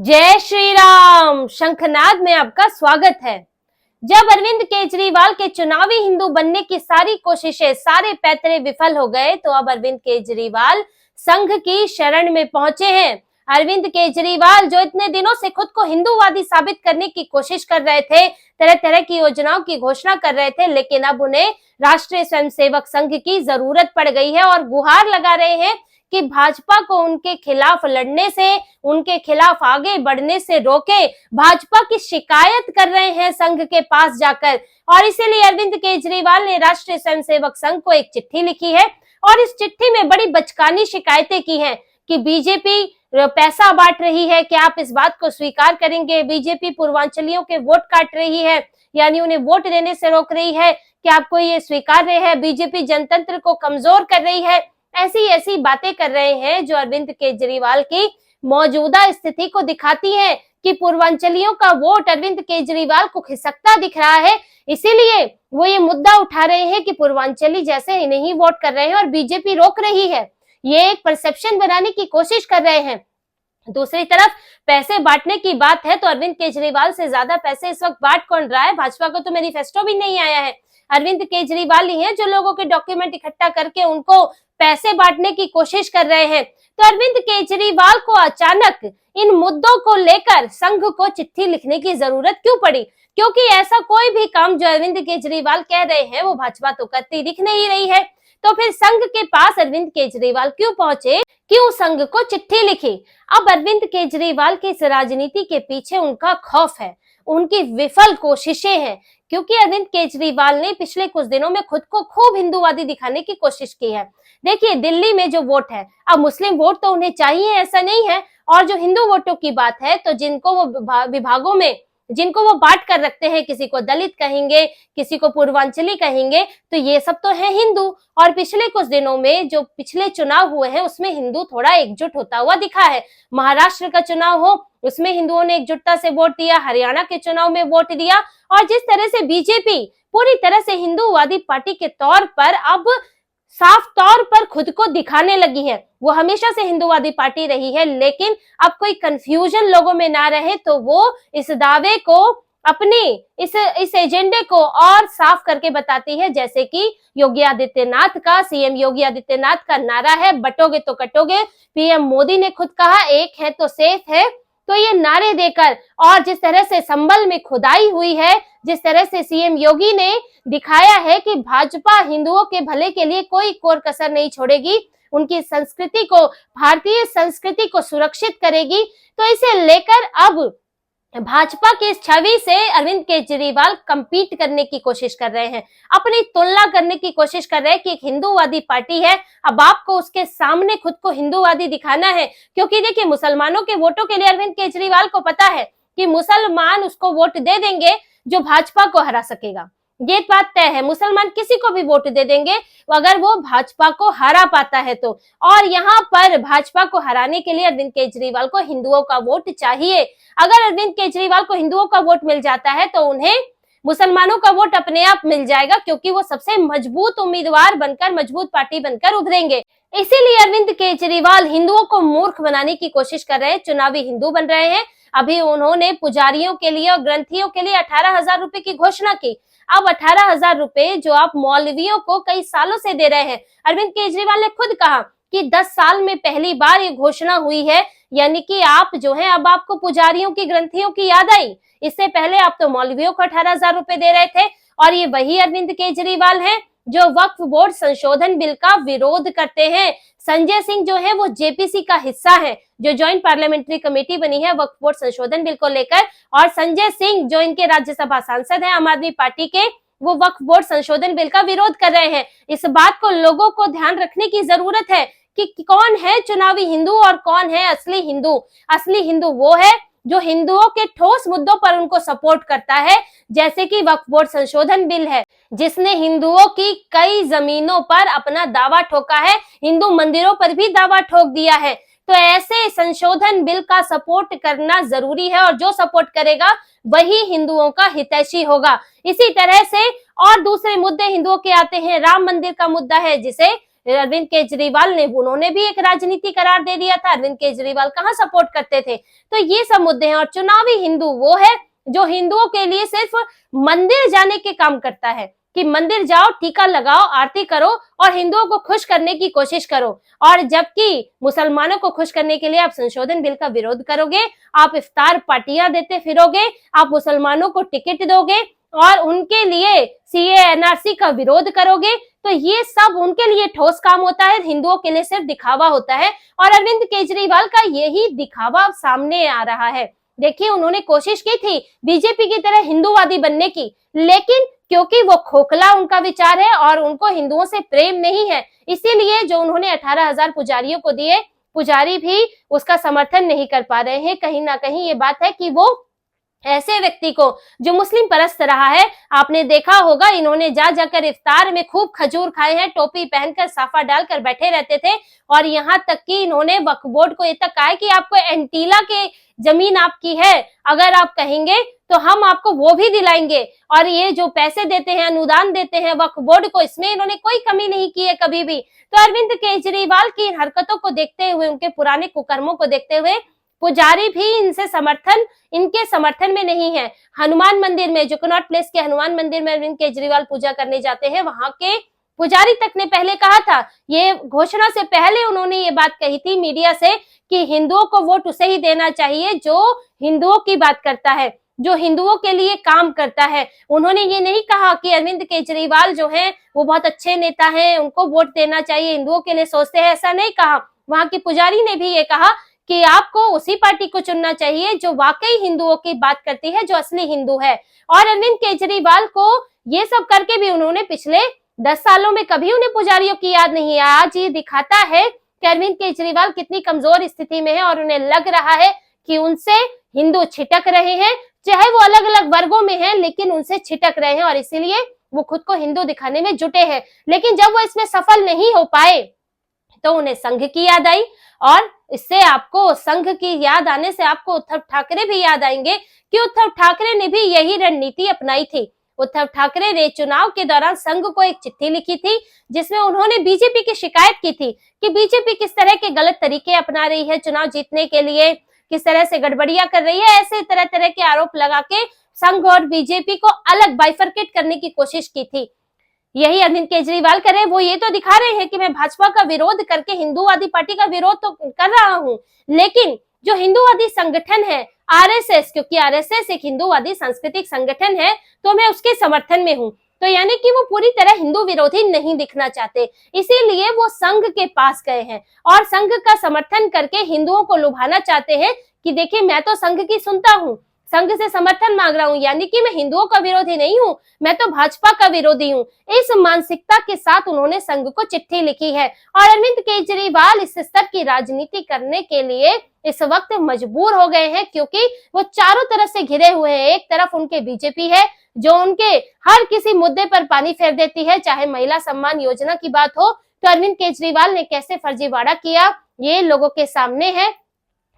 जय श्री राम। शंखनाद में आपका स्वागत है। जब अरविंद केजरीवाल के चुनावी हिंदू बनने की सारी कोशिशें, सारे पैतरे विफल हो गए, तो अब अरविंद केजरीवाल संघ की शरण में पहुंचे हैं। अरविंद केजरीवाल जो इतने दिनों से खुद को हिंदूवादी साबित करने की कोशिश कर रहे थे, तरह तरह की योजनाओं की घोषणा कर रहे थे, लेकिन अब उन्हें राष्ट्रीय स्वयंसेवक संघ की जरूरत पड़ गई है और गुहार लगा रहे हैं कि भाजपा को उनके खिलाफ लड़ने से, उनके खिलाफ आगे बढ़ने से रोके। भाजपा की शिकायत कर रहे हैं संघ के पास जाकर, और इसीलिए अरविंद केजरीवाल ने राष्ट्रीय स्वयंसेवक संघ को एक चिट्ठी लिखी है और इस चिट्ठी में बड़ी बचकानी शिकायतें की हैं कि बीजेपी पैसा बांट रही है, क्या आप इस बात को स्वीकार करेंगे? बीजेपी पूर्वांचलियों के वोट काट रही है, यानी उन्हें वोट देने से रोक रही है, क्या आपको ये स्वीकार्य है? बीजेपी जनतंत्र को कमजोर कर रही है। ऐसी ऐसी बातें कर रहे हैं जो अरविंद केजरीवाल की मौजूदा स्थिति को दिखाती है कि पूर्वांचलियों का वोट अरविंद केजरीवाल को खिसकता दिख रहा है। इसीलिए वो ये मुद्दा उठा रहे हैं कि पूर्वांचली जैसे नहीं वोट कर रहे हैं और बीजेपी रोक रही है। ये एक परसेप्शन बनाने की कोशिश कर रहे हैं। दूसरी तरफ पैसे बांटने की बात है तो अरविंद केजरीवाल से ज्यादा पैसे इस वक्त बांट कौन रहा है? भाजपा को तो मैनिफेस्टो भी नहीं आया है। अरविंद केजरीवाल ही हैं जो लोगों के डॉक्यूमेंट इकट्ठा करके उनको पैसे बांटने की कोशिश कर रहे हैं। तो अरविंद केजरीवाल को अचानक इन मुद्दों को लेकर संघ को चिट्ठी लिखने की जरूरत क्यों पड़ी? क्योंकि ऐसा कोई भी काम जो अरविंद केजरीवाल कह रहे हैं वो भाजपा तो करती दिख नहीं रही है। तो फिर संघ के पास अरविंद केजरीवाल क्यों पहुंचे, क्यों संघ को चिट्ठी लिखी? अब अरविंद केजरीवाल की इस राजनीति के पीछे उनका खौफ है, उनकी विफल कोशिशें हैं, क्योंकि अरविंद केजरीवाल ने पिछले कुछ दिनों में खुद को खूब हिंदूवादी दिखाने की कोशिश की है। देखिए, दिल्ली में जो वोट है, अब मुस्लिम वोट तो उन्हें चाहिए ऐसा नहीं है, और जो हिंदू वोटों की बात है तो जिनको वो विभागों में जिनको वो बांट कर रखते हैं, किसी को दलित कहेंगे, किसी को पूर्वांचली कहेंगे, तो ये सब तो है हिंदू। और पिछले कुछ दिनों में जो पिछले चुनाव हुए हैं उसमें हिंदू थोड़ा एकजुट होता हुआ दिखा है। महाराष्ट्र का चुनाव हो उसमें हिंदुओं ने एकजुटता से वोट दिया, हरियाणा के चुनाव में वोट दिया, और जिस तरह से बीजेपी पूरी तरह से हिंदूवादी पार्टी के तौर पर अब साफ तौर पर खुद को दिखाने लगी है। वो हमेशा से हिंदूवादी पार्टी रही है, लेकिन अब कोई कंफ्यूजन लोगों में ना रहे तो वो इस दावे को, अपने इस एजेंडे को और साफ करके बताती है। जैसे कि योगी आदित्यनाथ का, सीएम योगी आदित्यनाथ का नारा है, बटोगे तो कटोगे। पीएम मोदी ने खुद कहा एक है तो सेफ है। तो ये नारे देकर, और जिस तरह से संबल में खुदाई हुई है, जिस तरह से सीएम योगी ने दिखाया है कि भाजपा हिंदुओं के भले के लिए कोई कोर कसर नहीं छोड़ेगी, उनकी संस्कृति को, भारतीय संस्कृति को सुरक्षित करेगी, तो इसे लेकर अब भाजपा की इस छवि से अरविंद केजरीवाल कंपीट करने की कोशिश कर रहे हैं, अपनी तुलना करने की कोशिश कर रहे हैं कि एक हिंदूवादी पार्टी है, अब आपको उसके सामने खुद को हिंदूवादी दिखाना है। क्योंकि देखिए, मुसलमानों के वोटों के लिए अरविंद केजरीवाल को पता है कि मुसलमान उसको वोट दे देंगे जो भाजपा को हरा सकेगा। ये बात तय है, मुसलमान किसी को भी वोट दे देंगे अगर वो भाजपा को हरा पाता है तो। और यहाँ पर भाजपा को हराने के लिए अरविंद केजरीवाल को हिंदुओं का वोट चाहिए। अगर अरविंद केजरीवाल को हिंदुओं का वोट मिल जाता है तो उन्हें मुसलमानों का वोट अपने आप मिल जाएगा, क्योंकि वो सबसे मजबूत उम्मीदवार बनकर, मजबूत पार्टी बनकर उभरेंगे। इसीलिए अरविंद केजरीवाल हिंदुओं को मूर्ख बनाने की कोशिश कर रहे हैं, चुनावी हिंदू बन रहे हैं। अभी उन्होंने पुजारियों के लिए और ग्रंथियों के लिए 18,000 रुपए की घोषणा की। अब 18,000 रुपए जो आप मौलवियों को कई सालों से दे रहे हैं, अरविंद केजरीवाल ने खुद कहा कि 10 साल में पहली बार ये घोषणा हुई है, यानी कि आप जो है, अब आपको पुजारियों की, ग्रंथियों की याद आई। इससे पहले आप तो मौलवियों को 18,000 रुपए दे रहे थे। और ये वही अरविंद केजरीवाल हैं जो वक्फ बोर्ड संशोधन बिल का विरोध करते हैं। संजय सिंह जो है वो जेपीसी का हिस्सा है, जो ज्वाइंट पार्लियामेंट्री कमेटी बनी है वक्फ बोर्ड संशोधन बिल को लेकर, और संजय सिंह जो इनके राज्यसभा सांसद हैं आम आदमी पार्टी के, वो वक्फ बोर्ड संशोधन बिल का विरोध कर रहे हैं। इस बात को लोगों को ध्यान रखने की जरूरत है कि कौन है चुनावी हिंदू और कौन है असली हिंदू। असली हिंदू वो है जो हिंदुओं के ठोस मुद्दों पर उनको सपोर्ट करता है, जैसे कि वक्फ बोर्ड संशोधन बिल है, जिसने हिंदुओं की कई जमीनों पर अपना दावा ठोका है, हिंदू मंदिरों पर भी दावा ठोक दिया है। तो ऐसे संशोधन बिल का सपोर्ट करना जरूरी है, और जो सपोर्ट करेगा वही हिंदुओं का हितैषी होगा। इसी तरह से और दूसरे मुद्दे हिंदुओं के आते हैं। राम मंदिर का मुद्दा है, जिसे अरविंद केजरीवाल ने, उन्होंने भी एक राजनीति करार दे दिया था। अरविंद केजरीवाल कहाँ सपोर्ट करते थे। तो ये सब मुद्दे हैं। और चुनावी हिंदू वो है जो हिंदुओं के लिए सिर्फ मंदिर जाने के काम करता है कि मंदिर जाओ, टीका लगाओ, आरती करो और हिंदुओं को खुश करने की कोशिश करो। और जबकि मुसलमानों को खुश करने के लिए आप संशोधन बिल का विरोध करोगे, आप इफ्तार पार्टियां देते फिरोगे, आप मुसलमानों को टिकट दोगे और उनके लिए सीए एनआरसी का विरोध करोगे, तो ये सब उनके लिए ठोस काम होता है, हिंदुओं के लिए सिर्फ दिखावा होता है। और अरविंद केजरीवाल का यही दिखावा सामने आ रहा है। देखिए, उन्होंने कोशिश की थी बीजेपी की तरह हिंदूवादी बनने की, लेकिन क्योंकि वो खोखला उनका विचार है और उनको हिंदुओं से प्रेम नहीं है, इसीलिए जो उन्होंने 18,000 पुजारियों को दिए, पुजारी भी उसका समर्थन नहीं कर पा रहे हैं। कहीं ना कहीं ये बात है कि वो ऐसे व्यक्ति को जो मुस्लिम परस्त रहा है, आपने देखा होगा इन्होंने जा जाकर इफ्तार में खूब खजूर खाए हैं, टोपी पहनकर साफा डालकर बैठे रहते थे। और यहाँ तक कि इन्होंने वक्फ बोर्ड को ये तक कहा है कि आपको एंटीला के जमीन आपकी है, अगर आप कहेंगे तो हम आपको वो भी दिलाएंगे। और ये जो पैसे देते हैं, अनुदान देते हैं वक्फ बोर्ड को, इसमें इन्होंने कोई कमी नहीं की है कभी भी। तो अरविंद केजरीवाल की हरकतों को देखते हुए, उनके पुराने कुकर्मों को देखते हुए पुजारी भी इनके समर्थन में नहीं है। हनुमान मंदिर में, जुकनॉट प्लेस के हनुमान मंदिर में अरविंद केजरीवाल पूजा करने जाते हैं, वहां के पुजारी तक ने पहले कहा था, ये घोषणा से पहले उन्होंने ये बात कही थी मीडिया से कि हिंदुओं को वोट उसे ही देना चाहिए जो हिंदुओं की बात करता है, जो हिंदुओं के लिए काम करता है। उन्होंने ये नहीं कहा कि अरविंद केजरीवाल जो है वो बहुत अच्छे नेता हैं, उनको वोट देना चाहिए, हिंदुओं के लिए सोचते हैं, ऐसा नहीं कहा। वहां के पुजारी ने भी ये कहा कि आपको उसी पार्टी को चुनना चाहिए जो वाकई हिंदुओं की बात करती है, जो असली हिंदू है। और अरविंद केजरीवाल को ये सब करके भी उन्होंने पिछले 10 सालों में कभी उन्हें पुजारियों की याद नहीं है। आज ये दिखाता है कि अरविंद केजरीवाल कितनी कमजोर स्थिति में है और उन्हें लग रहा है कि उनसे हिंदू छिटक रहे हैं, चाहे वो अलग अलग वर्गों में हैं, लेकिन उनसे छिटक रहे हैं और इसीलिए वो खुद को हिंदू दिखाने में जुटे हैं। लेकिन जब वो इसमें सफल नहीं हो पाए तो उन्हें संघ की याद आई। और इससे आपको संघ की याद आने से आपको उद्धव ठाकरे भी याद आएंगे कि उद्धव ठाकरे ने भी यही रणनीति अपनाई थी। उद्धव ठाकरे ने चुनाव के दौरान संघ को एक चिट्ठी लिखी थी जिसमें उन्होंने बीजेपी की शिकायत की थी कि बीजेपी किस तरह के गलत तरीके अपना रही है चुनाव जीतने के लिए, किस तरह से गड़बड़ियां कर रही है। ऐसे तरह तरह के आरोप लगा के संघ और बीजेपी को अलग बाइफरकेट करने की कोशिश की थी। यही अरविंद केजरीवाल करे, वो ये तो दिखा रहे हैं कि मैं भाजपा का विरोध करके हिंदूवादी पार्टी का विरोध तो कर रहा हूं, लेकिन जो हिंदूवादी संगठन है आरएसएस, क्योंकि आरएसएस एक हिंदूवादी सांस्कृतिक संगठन है, तो मैं उसके समर्थन में हूं। तो यानी कि वो पूरी तरह हिंदू विरोधी नहीं दिखना चाहते, इसीलिए वो संघ के पास गए हैं और संघ का समर्थन करके हिंदुओं को लुभाना चाहते हैं कि देखिए मैं तो संघ की सुनता हूं, संघ से समर्थन मांग रहा हूं, यानी कि मैं हिंदुओं का विरोधी नहीं हूं, मैं तो भाजपा का विरोधी हूं। इस मानसिकता के साथ उन्होंने संघ को चिट्ठी लिखी है और अरविंद केजरीवाल इस स्तर की राजनीति करने के लिए इस वक्त मजबूर हो गए हैं, क्योंकि वो चारों तरफ से घिरे हुए हैं। एक तरफ उनके बीजेपी है जो उनके हर किसी मुद्दे पर पानी फेर देती है, चाहे महिला सम्मान योजना की बात हो तो अरविंद केजरीवाल ने कैसे फर्जीवाड़ा किया ये लोगों के सामने है।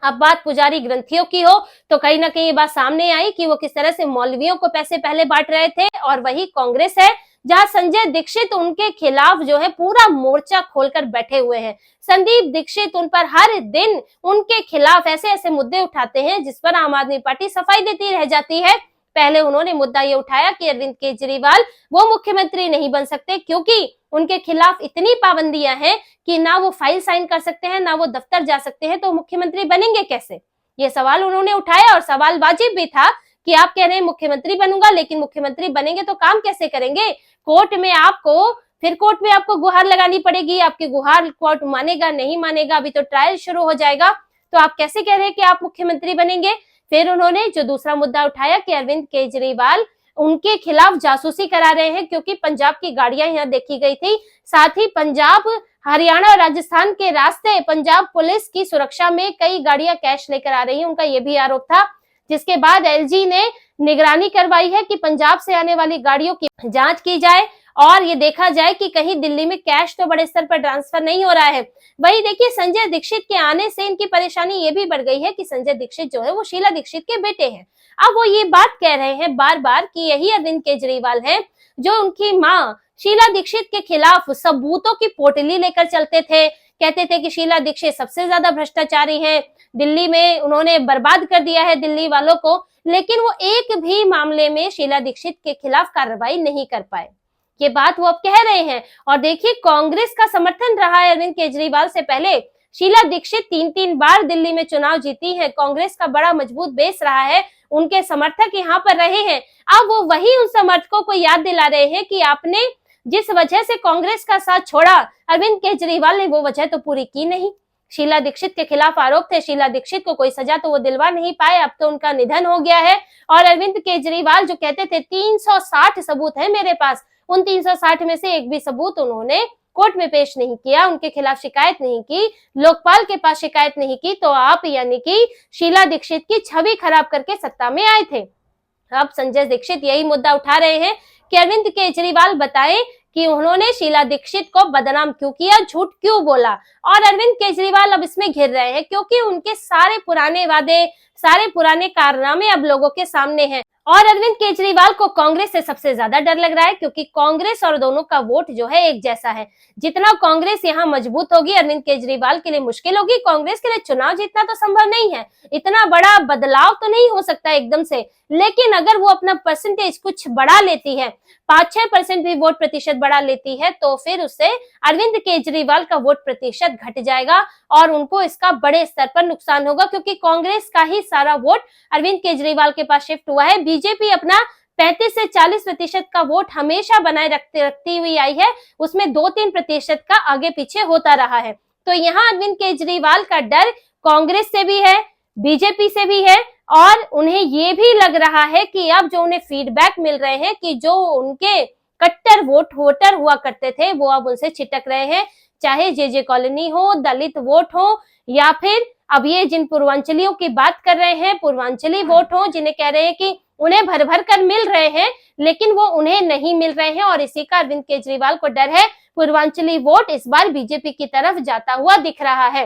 अब बात पुजारी ग्रंथियों की हो तो कहीं ना कहीं ये बात सामने आई कि वो किस तरह से मौलवियों को पैसे पहले बांट रहे थे। और वही कांग्रेस है जहां संजय दीक्षित उनके खिलाफ जो है पूरा मोर्चा खोलकर बैठे हुए हैं। संदीप दीक्षित उन पर हर दिन उनके खिलाफ ऐसे ऐसे मुद्दे उठाते हैं जिस पर आम आदमी पार्टी सफाई देती रह जाती है। पहले उन्होंने मुद्दा ये उठाया कि अरविंद केजरीवाल वो मुख्यमंत्री नहीं बन सकते क्योंकि उनके खिलाफ इतनी पाबंदियां हैं कि ना वो फाइल साइन कर सकते हैं, ना वो दफ्तर जा सकते हैं, तो मुख्यमंत्री बनेंगे कैसे? ये सवाल उन्होंने उठाया और सवाल वाजिब भी था कि आप कह रहे हैं मुख्यमंत्री बनूंगा, लेकिन मुख्यमंत्री बनेंगे तो काम कैसे करेंगे? कोर्ट में आपको गुहार लगानी पड़ेगी, आपकी गुहार कोर्ट मानेगा नहीं मानेगा, अभी तो ट्रायल शुरू हो जाएगा, तो आप कैसे कह रहे हैं कि आप मुख्यमंत्री बनेंगे? फिर उन्होंने जो दूसरा मुद्दा उठाया कि अरविंद केजरीवाल उनके खिलाफ जासूसी करा रहे हैं क्योंकि पंजाब की गाड़ियां यहाँ देखी गई थी, साथ ही पंजाब, हरियाणा और राजस्थान के रास्ते पंजाब पुलिस की सुरक्षा में कई गाड़ियां कैश लेकर आ रही हैं, उनका ये भी आरोप था। जिसके बाद एलजी ने निगरानी करवाई है कि पंजाब से आने वाली गाड़ियों की जांच की जाए और ये देखा जाए कि कहीं दिल्ली में कैश तो बड़े स्तर पर ट्रांसफर नहीं हो रहा है। वही देखिए, संजय दीक्षित के आने से इनकी परेशानी ये भी बढ़ गई है कि संजय दीक्षित जो है वो शीला दीक्षित के बेटे हैं। अब वो ये बात कह रहे हैं बार बार कि यही अरविंद केजरीवाल हैं जो उनकी माँ शीला दीक्षित के खिलाफ सबूतों की पोटली लेकर चलते थे, कहते थे कि शीला दीक्षित सबसे ज्यादा भ्रष्टाचारी है, दिल्ली में उन्होंने बर्बाद कर दिया है दिल्ली वालों को, लेकिन वो एक भी मामले में शीला दीक्षित के खिलाफ कार्रवाई नहीं कर पाए। ये बात वो अब कह रहे हैं। और देखिए, कांग्रेस का समर्थन रहा है अरविंद केजरीवाल से पहले। शीला दीक्षित 3-3 बार दिल्ली में चुनाव जीती है, कांग्रेस का बड़ा मजबूत बेस रहा है, उनके समर्थक यहाँ पर रहे हैं। अब वो वही उन समर्थकों को याद दिला रहे हैं कि आपने जिस वजह से कांग्रेस का साथ छोड़ा, अरविंद केजरीवाल ने वो वजह तो पूरी की नहीं। शीला दीक्षित के खिलाफ आरोप थे, शीला दीक्षित को कोई सजा तो वो दिलवा नहीं पाए, अब तो उनका निधन हो गया है। और अरविंद केजरीवाल जो कहते थे 360 सबूत है मेरे पास, उन 360 में से एक भी सबूत उन्होंने कोर्ट में पेश नहीं किया, उनके खिलाफ शिकायत नहीं की, लोकपाल के पास शिकायत नहीं की। तो आप यानी कि शीला दीक्षित की छवि खराब करके सत्ता में आए थे। अब संजय दीक्षित यही मुद्दा उठा रहे हैं कि अरविंद केजरीवाल बताएं कि उन्होंने शीला दीक्षित को बदनाम क्यों किया, झूठ क्यों बोला। और अरविंद केजरीवाल अब इसमें घिर रहे हैं क्योंकि उनके सारे पुराने वादे, सारे पुराने कारनामे अब लोगों के सामने हैं। और अरविंद केजरीवाल को कांग्रेस से सबसे ज्यादा डर लग रहा है क्योंकि कांग्रेस और दोनों का वोट जो है एक जैसा है। जितना कांग्रेस यहाँ मजबूत होगी, अरविंद केजरीवाल के लिए मुश्किल होगी। कांग्रेस के लिए चुनाव जीतना तो संभव नहीं है, इतना बड़ा बदलाव तो नहीं हो सकता एकदम से, लेकिन अगर वो अपना परसेंटेज कुछ बढ़ा लेती है, 5-6% भी वोट प्रतिशत बढ़ा लेती है, तो फिर उससे अरविंद केजरीवाल का वोट प्रतिशत घट जाएगा और उनको इसका बड़े स्तर पर नुकसान होगा क्योंकि कांग्रेस का ही सारा वोट अरविंद केजरीवाल के पास शिफ्ट हुआ है। बीजेपी अपना 35 से 40% का वोट हमेशा बनाए रखती हुई आई है, उसमें 2-3% का आगे पीछे होता रहा है। तो यहाँ अरविंद केजरीवाल का डर कांग्रेस से भी है, बीजेपी से भी है, और उन्हें ये भी लग रहा है कि अब जो उन्हें फीडबैक मिल रहे हैं कि जो उनके कट्टर वोटर हुआ करते थे वो अब उनसे छिटक रहे हैं, चाहे जे कॉलोनी हो, दलित वोट हो, या फिर अब ये जिन पूर्वांचलियों की बात कर रहे हैं, पूर्वांचली वोट हो, जिन्हें कह रहे हैं कि उन्हें भर भर कर मिल रहे हैं लेकिन वो उन्हें नहीं मिल रहे हैं, और इसी का अरविंद केजरीवाल को डर है। पूर्वांचली वोट इस बार बीजेपी की तरफ जाता हुआ दिख रहा है।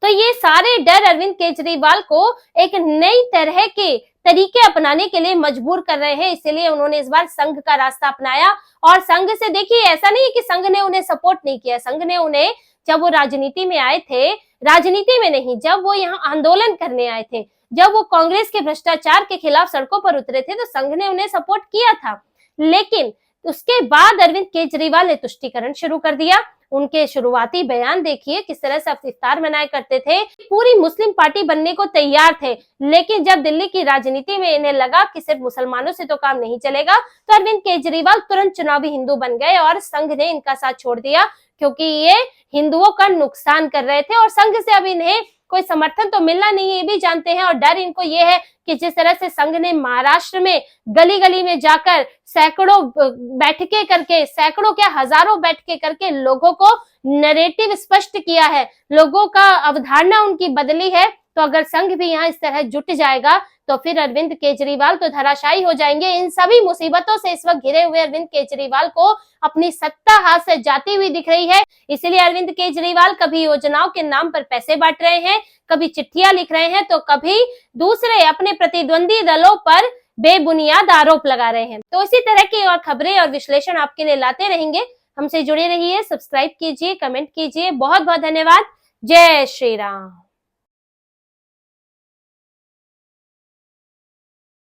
तो ये सारे डर अरविंद केजरीवाल को एक नई तरह के तरीके अपनाने के लिए मजबूर कर रहे हैं, इसीलिए उन्होंने इस बार संघ का रास्ता अपनाया। और संघ से देखिए, ऐसा नहीं है कि संघ ने उन्हें सपोर्ट नहीं किया, संघ ने उन्हें, जब वो राजनीति में आए थे, राजनीति में नहीं, जब वो यहाँ आंदोलन करने आए थे, जब वो कांग्रेस के भ्रष्टाचार के खिलाफ सड़कों पर उतरे थे, तो संघ ने उन्हें सपोर्ट किया था। लेकिन उसके बाद अरविंद केजरीवाल ने तुष्टीकरण शुरू कर दिया। उनके शुरुआती बयान देखिए किस तरह से इफ्तार मनाया करते थे, पूरी मुस्लिम पार्टी बनने को तैयार थे, लेकिन जब दिल्ली की राजनीति में इन्हें लगा कि सिर्फ मुसलमानों से तो काम नहीं चलेगा, तो अरविंद केजरीवाल तुरंत चुनावी हिंदू बन गए और संघ ने इनका साथ छोड़ दिया क्योंकि ये हिंदुओं का नुकसान कर रहे थे और संघ से अब इन्हें कोई समर्थन तो मिलना नहीं है, ये भी जानते हैं। और डर इनको ये है कि जिस तरह से संघ ने महाराष्ट्र में गली गली में जाकर सैकड़ों बैठकें करके, सैकड़ों क्या हजारों बैठकें करके लोगों को नैरेटिव स्पष्ट किया है, लोगों का अवधारणा उनकी बदली है, तो अगर संघ भी यहाँ इस तरह जुट जाएगा तो फिर अरविंद केजरीवाल तो धराशायी हो जाएंगे। इन सभी मुसीबतों से इस वक्त घिरे हुए अरविंद केजरीवाल को अपनी सत्ता हाथ से जाती हुई दिख रही है। इसलिए अरविंद केजरीवाल कभी योजनाओं के नाम पर पैसे बांट रहे हैं, कभी चिट्ठियां लिख रहे हैं, तो कभी दूसरे अपने प्रतिद्वंदी दलों पर बेबुनियाद आरोप लगा रहे हैं। तो इसी तरह की और खबरें और विश्लेषण आपके लिए लाते रहेंगे। हमसे जुड़े रहिए, सब्सक्राइब कीजिए, कमेंट कीजिए। बहुत बहुत धन्यवाद। जय श्री राम।